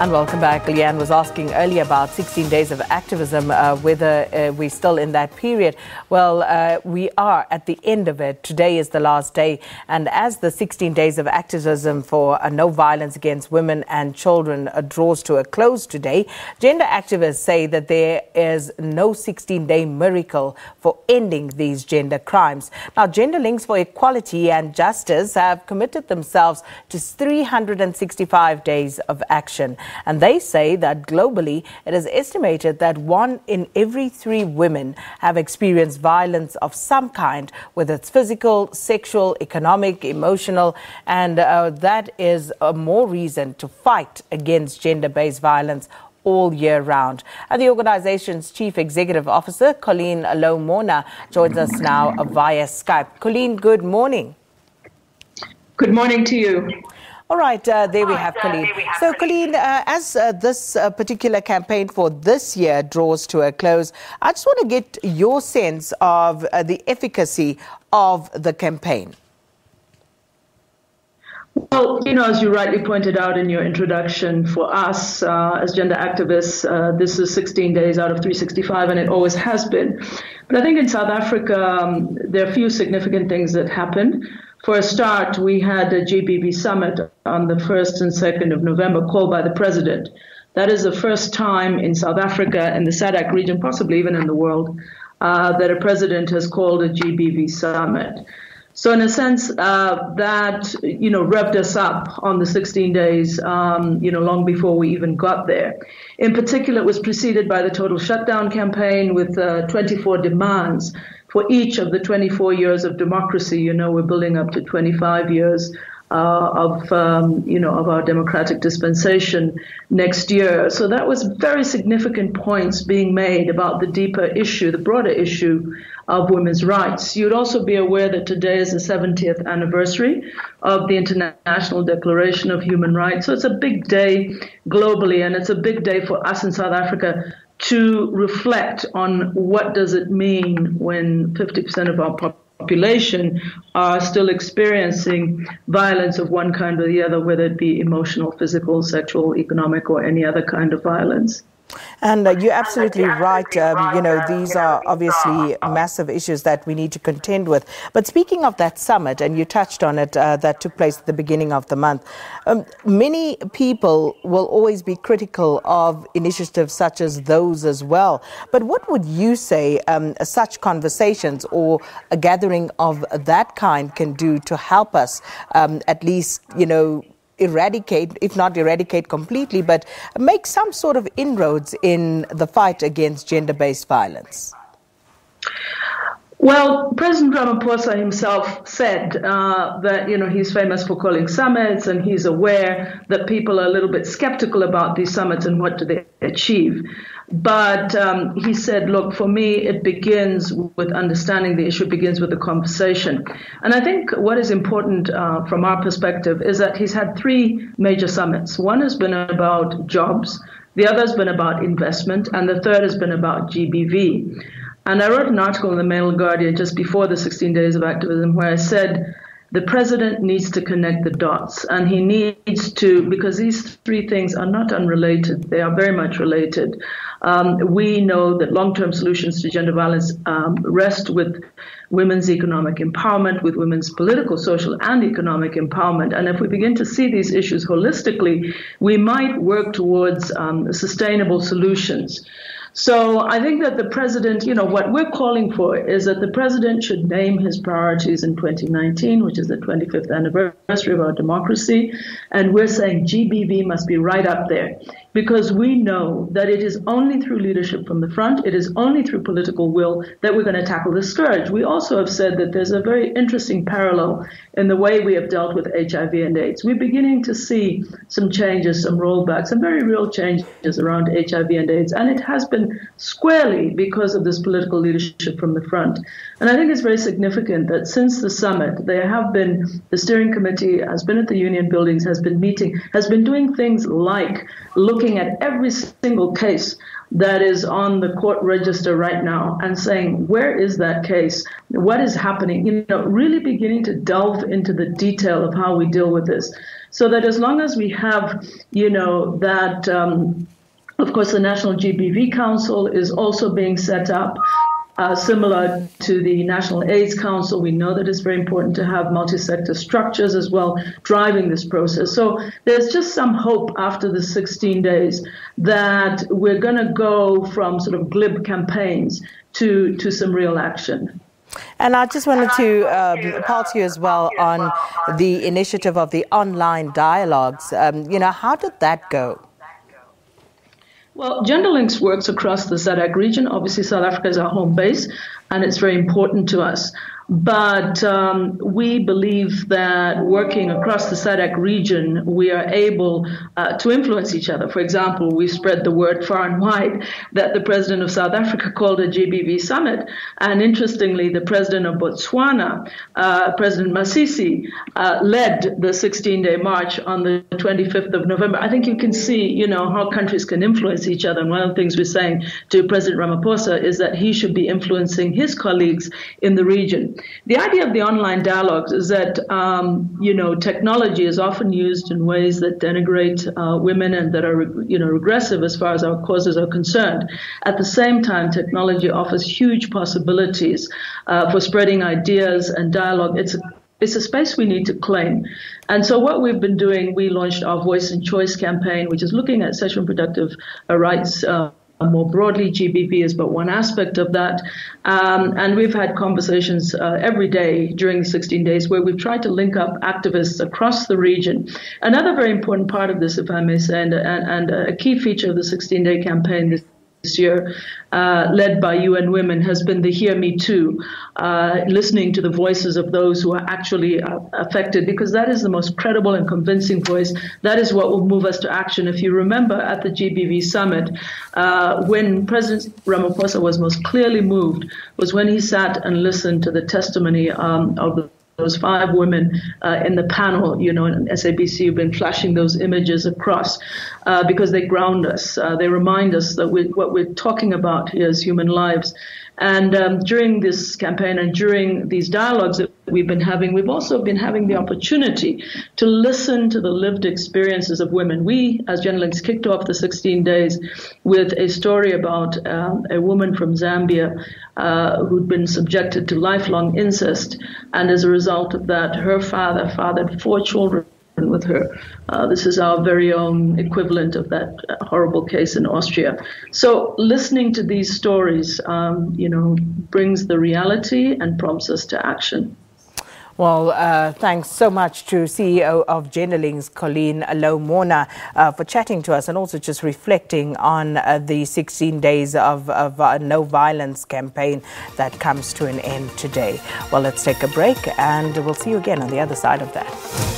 And welcome back. Leanne was asking earlier about 16 days of activism, whether we're still in that period. Well, we are at the end of it. Today is the last day. And as the 16 days of activism for no violence against women and children draws to a close today, gender activists say that there is no 16-day miracle for ending these gender crimes. Now, Gender Links for Equality and Justice have committed themselves to 365 days of action. And they say that globally, it is estimated that 1 in every 3 women have experienced violence of some kind, whether it's physical, sexual, economic, emotional, and that is more reason to fight against gender-based violence all year round. And the organization's Chief Executive Officer, Colleen Morna, joins us now via Skype. Colleen, good morning. Good morning to you. All right, there we have Colleen. So, Colleen, as this particular campaign for this year draws to a close, I just want to get your sense of the efficacy of the campaign. Well, as you rightly pointed out in your introduction, for us as gender activists, this is 16 days out of 365, and it always has been. But I think in South Africa, there are a few significant things that happened. For a start, we had a GBV summit on the 1st and 2nd of November called by the president. That is the first time in South Africa and the SADC region, possibly even in the world, that a president has called a GBV summit. So in a sense, that, revved us up on the 16 days, long before we even got there. In particular, it was preceded by the total shutdown campaign with 24 demands for each of the 24 years of democracy. We're building up to 25 years of our democratic dispensation next year. So that was very significant points being made about the deeper issue, the broader issue of women's rights. You'd also be aware that today is the 70th anniversary of the International Declaration of Human Rights. So it's a big day globally, and it's a big day for us in South Africa to reflect on what does it mean when 50% of our population are still experiencing violence of one kind or the other, whether it be emotional, physical, sexual, economic, or any other kind of violence. And you're absolutely right. These are obviously massive issues that we need to contend with. But speaking of that summit, and you touched on it, that took place at the beginning of the month, many people will always be critical of initiatives such as those as well. But what would you say such conversations or a gathering of that kind can do to help us at least, eradicate, if not eradicate completely, but make some sort of inroads in the fight against gender-based violence? Well, President Ramaphosa himself said that, he's famous for calling summits, and he's aware that people are a little bit skeptical about these summits and what do they achieve. But he said, look, for me, it begins with understanding the issue, begins with the conversation. And I think what is important from our perspective is that he's had 3 major summits. One has been about jobs, the other has been about investment, and the third has been about GBV. And I wrote an article in the Mail and Guardian just before the 16 days of activism where I said the president needs to connect the dots, and he needs to, because these 3 things are not unrelated, they are very much related. We know that long-term solutions to gender violence rest with women's economic empowerment, with women's political, social, and economic empowerment. And if we begin to see these issues holistically, we might work towards sustainable solutions. So I think that the president, what we're calling for is that the president should name his priorities in 2019, which is the 25th anniversary of our democracy. And we're saying GBV must be right up there, because we know that it is only through leadership from the front, it is only through political will that we're going to tackle this scourge. We also have said that there's a very interesting parallel in the way we have dealt with HIV and AIDS. We're beginning to see some changes, some rollbacks, some very real changes around HIV and AIDS. And it has been squarely because of this political leadership from the front. And I think it's very significant that since the summit, the steering committee has been at the union buildings, has been meeting, has been doing things like looking looking at every single case that is on the court register right now and saying, where is that case? What is happening? Really beginning to delve into the detail of how we deal with this. So that as long as we have, that, of course, the National GBV Council is also being set up. Similar to the National AIDS Council, we know that it's very important to have multi-sector structures as well driving this process. So there's just some hope after the 16 days that we're going to go from sort of glib campaigns to some real action. And I just wanted to pulse you as well on the initiative of the online dialogues. How did that go? Well, GenderLinks works across the SADC region. Obviously, South Africa is our home base, and it's very important to us. But we believe that working across the SADC region, we are able to influence each other. For example, we spread the word far and wide that the president of South Africa called a GBV summit. And interestingly, the president of Botswana, President Masisi, led the 16-day march on the 25th of November. I think you can see, how countries can influence each other. And one of the things we're saying to President Ramaphosa is that he should be influencing his colleagues in the region. The idea of the online dialogues is that, technology is often used in ways that denigrate women and that are, regressive as far as our causes are concerned. At the same time, technology offers huge possibilities for spreading ideas and dialogue. It's a space we need to claim. And so what we've been doing, we launched our Voice and Choice campaign, which is looking at sexual and reproductive rights more broadly. GBV is but one aspect of that. And we've had conversations every day during the 16 days where we've tried to link up activists across the region. Another very important part of this, if I may say, and a key feature of the 16-day campaign this year, led by UN Women, has been the Hear Me Too, listening to the voices of those who are actually affected, because that is the most credible and convincing voice. That is what will move us to action. If you remember at the GBV summit, when President Ramaphosa was most clearly moved was when he sat and listened to the testimony of those 5 women in the panel, and SABC have been flashing those images across because they ground us. They remind us that what we're talking about here is human lives. And during this campaign and during these dialogues that we've been having, we've also been having the opportunity to listen to the lived experiences of women. We, as GenderLinks, kicked off the 16 days with a story about a woman from Zambia who'd been subjected to lifelong incest. And as a result of that, her father fathered 4 children with her. This is our very own equivalent of that horrible case in Austria. So listening to these stories, brings the reality and prompts us to action. Well, thanks so much to CEO of GenderLinks, Colleen Lowe, Morna, for chatting to us and also just reflecting on the 16 days of no violence campaign that comes to an end today. Well, let's take a break and we'll see you again on the other side of that.